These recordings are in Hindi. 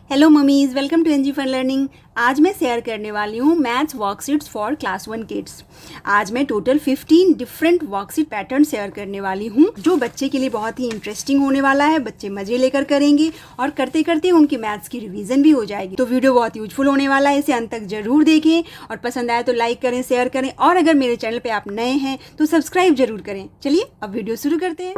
Hello mummies, welcome to N G fun learning. आज मैं शेयर करने वाली हूँ maths worksheets for class 1 kids. आज मैं total 15 different worksheet pattern share करने वाली हूँ जो बच्चे के लिए बहुत ही इंटरेस्टिंग होने वाला है। बच्चे मज़े लेकर करेंगे और करते करते उनकी मैथ्स की रिवीजन भी हो जाएगी। तो वीडियो बहुत यूजफुल होने वाला है, इसे अंत तक जरूर देखें और पसंद आए तो लाइक करें, शेयर करें और अगर मेरे चैनल पर आप नए हैं तो सब्सक्राइब जरूर करें। चलिए अब वीडियो शुरू करते हैं।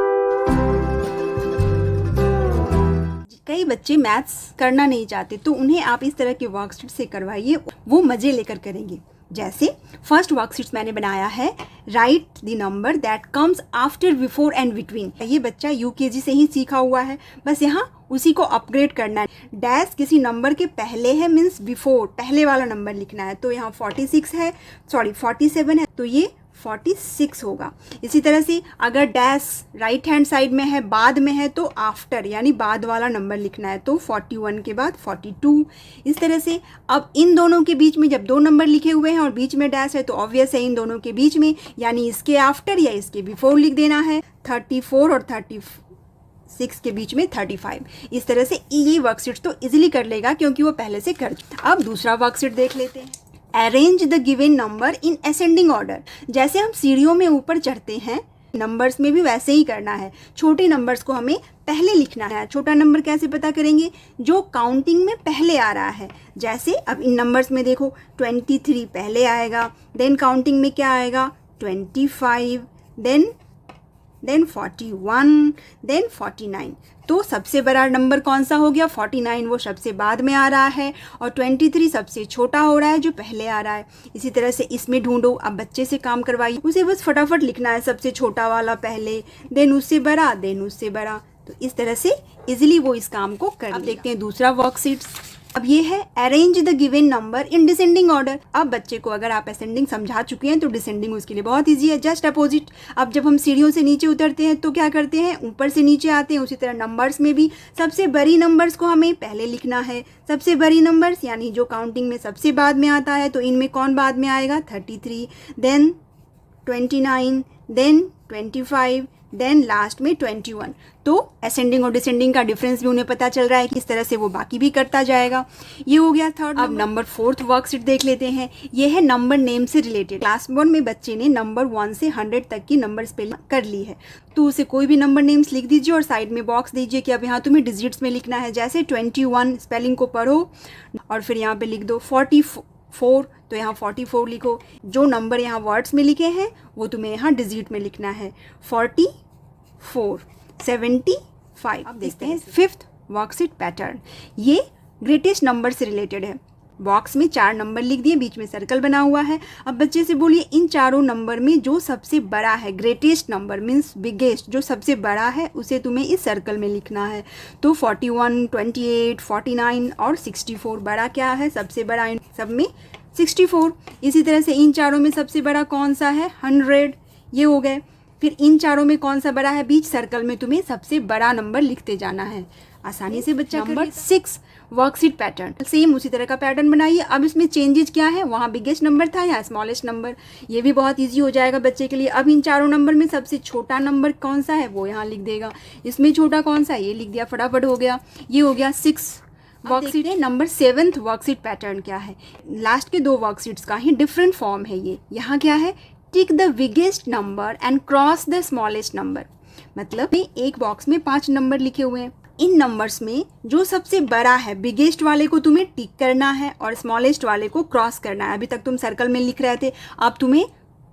कई बच्चे मैथ्स करना नहीं चाहते तो उन्हें आप इस तरह के वर्कशीट से करवाइए, वो मज़े लेकर करेंगे। जैसे फर्स्ट वर्कशीट मैंने बनाया है, right the number that comes after, before and between. ये बच्चा यूकेजी से ही सीखा हुआ है, बस यहाँ उसी को अपग्रेड करना है। डैश किसी नंबर के पहले है मीन्स बिफोर, पहले वाला नंबर लिखना है। तो यहाँ 47 है तो ये 46 होगा। इसी तरह से अगर डैश राइट हैंड साइड में है, बाद में है, तो आफ्टर यानी बाद वाला नंबर लिखना है। तो 41 के बाद 42। इस तरह से अब इन दोनों के बीच में जब दो नंबर लिखे हुए हैं और बीच में डैश है तो ऑब्वियस है इन दोनों के बीच में यानी इसके आफ्टर या इसके बिफोर लिख देना है। 34 और 36 के बीच में 35। इस तरह से ये वर्कशीट तो इजीली कर लेगा क्योंकि वो पहले से कर। अब दूसरा वर्कशीट देख लेते हैं। Arrange the given number in ascending order. जैसे हम सीढ़ियों में ऊपर चढ़ते हैं, नंबर्स में भी वैसे ही करना है। छोटे नंबर्स को हमें पहले लिखना है। छोटा नंबर कैसे पता करेंगे? जो काउंटिंग में पहले आ रहा है। जैसे अब इन नंबर्स में देखो 23 पहले आएगा, देन काउंटिंग में क्या आएगा 25, देन 41, देन 49। तो सबसे बड़ा नंबर कौन सा हो गया? 49, वो सबसे बाद में आ रहा है और 23 सबसे छोटा हो रहा है जो पहले आ रहा है। इसी तरह से इसमें ढूंढो। अब बच्चे से काम करवाइए, उसे बस फटाफट लिखना है, सबसे छोटा वाला पहले, देन उससे बड़ा, देन उससे बड़ा। तो इस तरह से इजीली वो इस काम को कर। अब देखते हैं दूसरा वर्कशीट। अब ये है arrange the given number in descending order. अब बच्चे को अगर आप असेंडिंग समझा चुके हैं तो डिसेंडिंग उसके लिए बहुत इजी है, जस्ट अपोजिट। अब जब हम सीढ़ियों से नीचे उतरते हैं तो क्या करते हैं? ऊपर से नीचे आते हैं। उसी तरह नंबर्स में भी सबसे बड़ी नंबर्स को हमें पहले लिखना है। सबसे बड़ी नंबर्स यानी जो काउंटिंग में सबसे बाद में आता है, तो इनमें कौन बाद में आएगा? 33, देन 29, देन 25, देन लास्ट में 21। तो असेंडिंग और डिसेंडिंग का डिफरेंस भी उन्हें पता चल रहा है कि इस तरह से वो बाकी भी करता जाएगा। ये हो गया थर्ड। अब नंबर 4th वर्कशीट देख लेते हैं। ये है नंबर नेम से रिलेटेड। क्लास 1 में बच्चे ने नंबर 1 से 100 तक की नंबर स्पेलिंग कर ली है, तो उसे कोई भी नंबर नेम्स लिख दीजिए और साइड में बॉक्स दीजिए कि अब यहाँ तुम्हें डिजिट्स में लिखना है। जैसे 21 स्पेलिंग को पढ़ो और फिर यहाँ पे लिख दो 44, तो यहाँ 44 लिखो। जो नंबर यहाँ वर्ड्स में लिखे हैं वो तुम्हें यहाँ डिजिट में लिखना है। 44, 75। अब देखते हैं 5th वर्कशीट पैटर्न। ये ग्रेटेस्ट नंबर से रिलेटेड है। बॉक्स में 4 नंबर लिख दिए, बीच में सर्कल बना हुआ है। अब बच्चे से बोलिए इन चारों नंबर में जो सबसे बड़ा है, ग्रेटेस्ट नंबर मीन्स बिगेस्ट, जो सबसे बड़ा है उसे तुम्हें इस सर्कल में लिखना है। तो 41, 28, 49 और 64। बड़ा क्या है? सबसे बड़ा इन सब में 64। इसी तरह से इन चारों में सबसे बड़ा कौन सा है? 100। ये हो गए। फिर इन चारों में कौन सा बड़ा है? बीच सर्कल में तुम्हें सबसे बड़ा नंबर लिखते जाना है। आसानी से बच्चा नंबर 6 वर्कशीट पैटर्न। सेम उसी तरह का पैटर्न बनाइए। अब इसमें चेंजेस क्या है? वहाँ बिगेस्ट नंबर था या स्मॉलेस्ट नंबर। ये भी बहुत इजी हो जाएगा बच्चे के लिए। अब इन चारों नंबर में सबसे छोटा नंबर कौन सा है वो यहाँ लिख देगा। इसमें छोटा कौन सा है ये लिख दिया, फटाफट हो गया। ये हो गया 6 वर्कशीट है। नंबर 7th वर्कशीट पैटर्न क्या है? लास्ट के 2 वर्कशीट्स का ही डिफरेंट फॉर्म है ये। यहाँ क्या है? Tick the biggest number and cross the smallest number. मतलब एक बॉक्स में 5 नंबर लिखे हुए हैं। इन नंबर्स में जो सबसे बड़ा है, बिगेस्ट वाले को तुम्हें टिक करना है और स्मॉलेस्ट वाले को क्रॉस करना है। अभी तक तुम सर्कल में लिख रहे थे, अब तुम्हें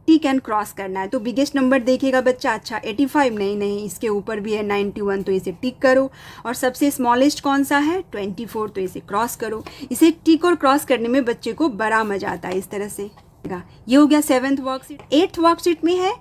टिक एंड क्रॉस करना है। तो बिगेस्ट नंबर देखेगा बच्चा, अच्छा 85, नहीं इसके ऊपर भी है 91, तो इसे टिक करो। और सबसे स्मॉलेस्ट कौन सा है? 24, तो इसे क्रॉस करो। इसे टिक और क्रॉस करने में बच्चे को बड़ा मजा आता है। इस तरह से ये हो गया 7th वर्कशीट। 8th वर्कशीट में है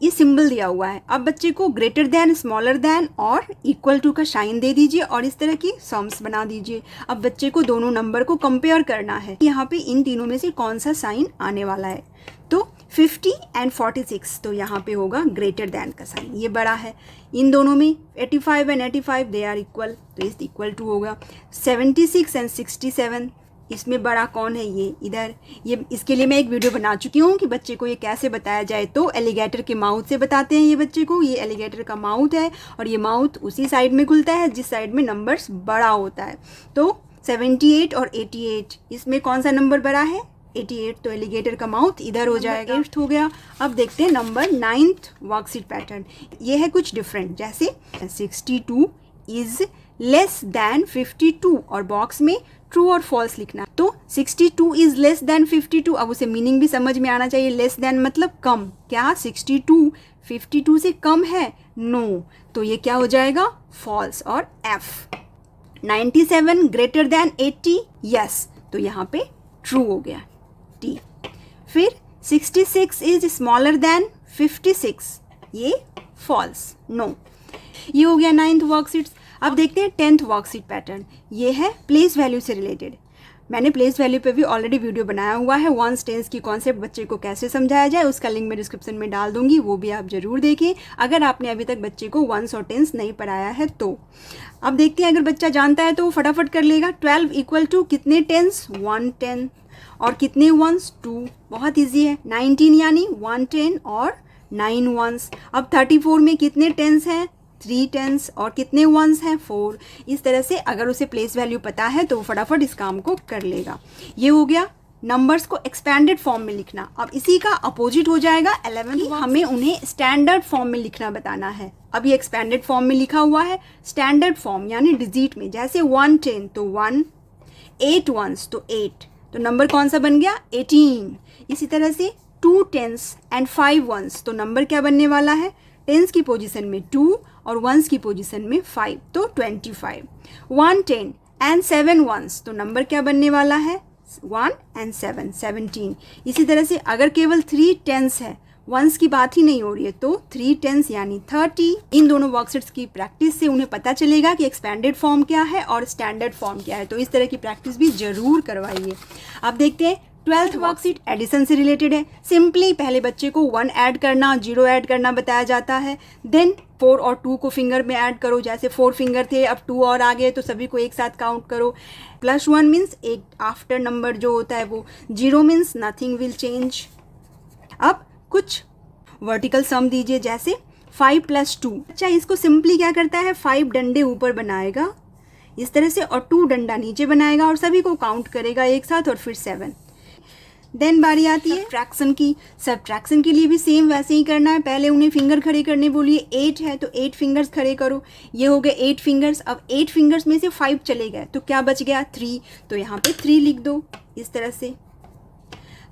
ये सिंबल दिया हुआ है। अब बच्चे को ग्रेटर देन, स्मॉलर देन और इक्वल टू का साइन दे दीजिए और इस तरह की सम्स बना दीजिए। अब बच्चे को दोनों नंबर को कंपेयर करना है, यहाँ पे इन तीनों में से कौन सा साइन आने वाला है। तो 50 एंड 46, तो यहाँ पे होगा ग्रेटर देन का साइन, ये बड़ा है। इन दोनों में 85 एंड 85 दे आर इक्वल, तो इस इक्वल टू होगा। 76 एंड 67, इसमें बड़ा कौन है, ये इधर। ये इसके लिए मैं एक वीडियो बना चुकी हूँ कि बच्चे को ये कैसे बताया जाए। तो एलिगेटर के माउथ से बताते हैं ये बच्चे को। ये एलिगेटर का माउथ है और ये माउथ उसी साइड में खुलता है जिस साइड में नंबर्स बड़ा होता है। तो 78 और 88, इसमें कौन सा नंबर बड़ा है, 88। तो एलिगेटर का माउथ इधर हो जाएगा। 8th हो गया। अब देखते हैं नंबर 9th वर्कशीट पैटर्न। ये है कुछ डिफरेंट, जैसे 62 इज लेस देन 52 और बॉक्स में ट्रू और फॉल्स लिखना। तो 62 इज लेस देन 52, अब उसे मीनिंग भी समझ में आना चाहिए। लेस देन मतलब कम। क्या 62 52 से कम है? नो। तो ये क्या हो जाएगा, फॉल्स और F। 97 greater than 80, yes. तो यहाँ पे ट्रू हो गया, T। फिर 66 इज स्मॉलर देन 56, ये फॉल्स, नो। ये हो गया 9th वर्कशीट। अब देखते हैं 10th वर्कशीट पैटर्न। ये है प्लेस वैल्यू से रिलेटेड। मैंने प्लेस वैल्यू पे भी ऑलरेडी वीडियो बनाया हुआ है। वंस टेंस की कॉन्सेप्ट बच्चे को कैसे समझाया जाए, उसका लिंक मैं डिस्क्रिप्शन में डाल दूंगी, वो भी आप जरूर देखें अगर आपने अभी तक बच्चे को वंस और टेंस नहीं पढ़ाया है तो। अब देखते हैं, अगर बच्चा जानता है तो वो फटाफट कर लेगा। 12 इक्वल टू कितने टेंस, 1 10, और कितने वंस, 2। बहुत ईजी है। 19 यानी 1 10 और 9 वंस। अब 34 में कितने टेंस हैं, 3 टेंस, और कितने वंस हैं, 4। इस तरह से अगर उसे प्लेस वैल्यू पता है तो वो फटाफट इस काम को कर लेगा। ये हो गया नंबर्स को एक्सपेंडेड फॉर्म में लिखना। अब इसी का अपोजिट हो जाएगा 11th, हमें उन्हें स्टैंडर्ड फॉर्म में लिखना बताना है। अब ये एक्सपेंडेड फॉर्म में लिखा हुआ है, स्टैंडर्ड फॉर्म यानी डिजिट में। जैसे 1 10 तो 1, 8 वंस तो 8, तो नंबर कौन सा बन गया, 18। इसी तरह से 2 टेंस एंड 5 वंस, तो नंबर क्या बनने वाला है, टेंस की पोजीशन में 2 और वंस की पोजीशन में 5, तो 25। 1 10 एंड 7 वंस, तो नंबर क्या बनने वाला है, 1 एंड 7, 17। इसी तरह से अगर केवल 3 टेंस है, वंस की बात ही नहीं हो रही है, तो 3 टेंस यानी 30। इन दोनों वर्कशीट्स की प्रैक्टिस से उन्हें पता चलेगा कि एक्सपेंडेड फॉर्म क्या है और स्टैंडर्ड फॉर्म क्या है। तो इस तरह की प्रैक्टिस भी जरूर करवाइए। अब देखते हैं 12th वर्कशीट एडिशन से रिलेटेड है। सिंपली पहले बच्चे को 1 ऐड करना, 0 ऐड करना बताया जाता है। देन 4 और 2 को फिंगर में ऐड करो। जैसे 4 फिंगर थे, अब 2 और आ गए, तो सभी को एक साथ काउंट करो। +1 मीन्स एक आफ्टर नंबर जो होता है वो। 0 मीन्स नथिंग विल चेंज। अब कुछ वर्टिकल सम दीजिए, जैसे 5 + 2। अच्छा, इसको सिंपली क्या करता है, 5 डंडे ऊपर बनाएगा इस तरह से और 2 डंडा नीचे बनाएगा और सभी को काउंट करेगा एक साथ, और फिर 7। देन बारी आती है सब्ट्रैक्शन की। सब्ट्रैक्शन के लिए भी सेम वैसे ही करना है। पहले उन्हें फिंगर खड़े करने बोलिए। 8 है तो 8 फिंगर्स खड़े करो। ये हो गए 8 फिंगर्स। अब 8 फिंगर्स में से 5 चले गए तो क्या बच गया, 3। तो यहाँ पे 3 लिख दो इस तरह से।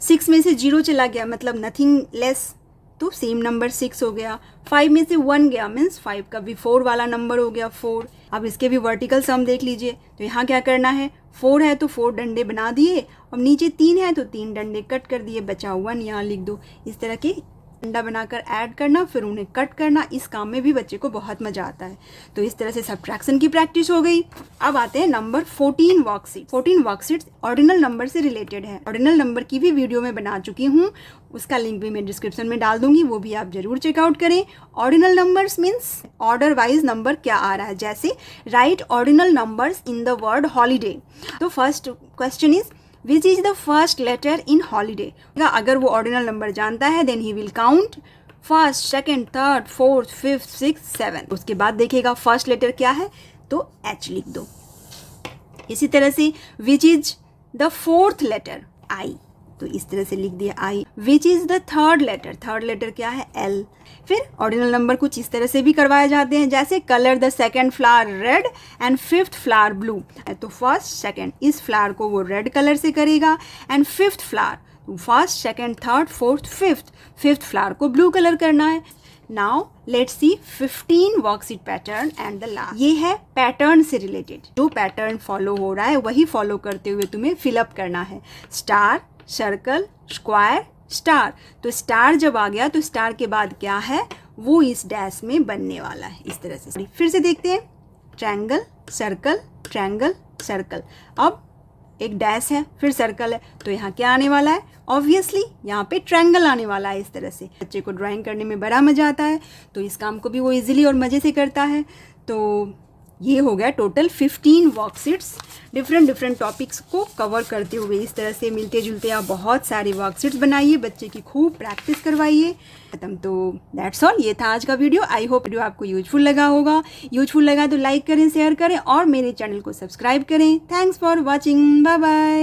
6 में से 0 चला गया मतलब नथिंग लेस, तो सेम नंबर 6 हो गया। 5 में से 1 गया मीन्स 5 का बिफोर वाला नंबर हो गया 4। अब इसके भी वर्टिकल सम देख लीजिए। तो यहाँ क्या करना है, 4 है तो 4 डंडे बना दिए, और नीचे 3 है तो 3 डंडे कट कर दिए, बचा 1 यहाँ लिख दो। इस तरह के डंडा बनाकर ऐड करना, फिर उन्हें कट करना। इस काम में भी बच्चे को बहुत मजा आता है। तो इस तरह से सब्ट्रैक्शन की प्रैक्टिस हो गई। अब आते हैं number 14 worksheet. 14 worksheets ordinal number से रिलेटेड है। ऑर्डिनल नंबर की भी वीडियो में बना चुकी हूँ, उसका लिंक भी मैं डिस्क्रिप्शन में डाल दूंगी, वो भी आप जरूर चेकआउट करें। Ordinal numbers means order wise number क्या आ रहा है। जैसे right ordinal numbers in the word holiday. तो first question is which is the first letter in holiday. अगर वो ऑर्डिनल नंबर जानता है then he will count first, second, third, fourth, fifth, six, 7। उसके बाद देखेगा फर्स्ट लेटर क्या है, तो H लिख दो। इसी तरह से which is the fourth letter, I, तो इस तरह से लिख दिया I। Which is the third letter, third letter क्या है, L। फिर ऑर्डिनल नंबर कुछ इस तरह से भी करवाए जाते हैं, जैसे colour the second flower red and fifth flower blue. तो फर्स्ट सेकेंड इस फ्लावर को वो रेड कलर से करेगा, and fifth flower first, second, third, fourth, fifth flower को ब्लू कलर करना है। Now let's see 15 worksheet pattern and the last. ये है पैटर्न से रिलेटेड। जो पैटर्न फॉलो हो रहा है वही फॉलो करते हुए तुम्हें फिलअप करना है। Star, circle, square, star. तो स्टार जब आ गया तो स्टार के बाद क्या है, वो इस डैश में बनने वाला है इस तरह से। फिर से देखते हैं, ट्रायंगल, सर्कल, ट्रायंगल, सर्कल। अब एक डैश है, फिर सर्कल है, तो यहाँ क्या आने वाला है, ऑब्वियसली यहाँ पे ट्रायंगल आने वाला है इस तरह से। बच्चे को ड्राइंग करने में बड़ा मज़ा आता है, तो इस काम को भी वो इजीली और मज़े से करता है। तो ये हो गया टोटल 15 वर्कशीट्स डिफरेंट टॉपिक्स को कवर करते हुए। इस तरह से मिलते जुलते आप बहुत सारे वर्कशीट्स बनाइए, बच्चे की खूब प्रैक्टिस करवाइए। खत्म। तो दैट्स ऑल, ये था आज का वीडियो। आई होप वीडियो आपको यूजफुल लगा होगा। यूजफुल लगा तो लाइक करें, शेयर करें और मेरे चैनल को सब्सक्राइब करें। Thanks for watching. Bye bye.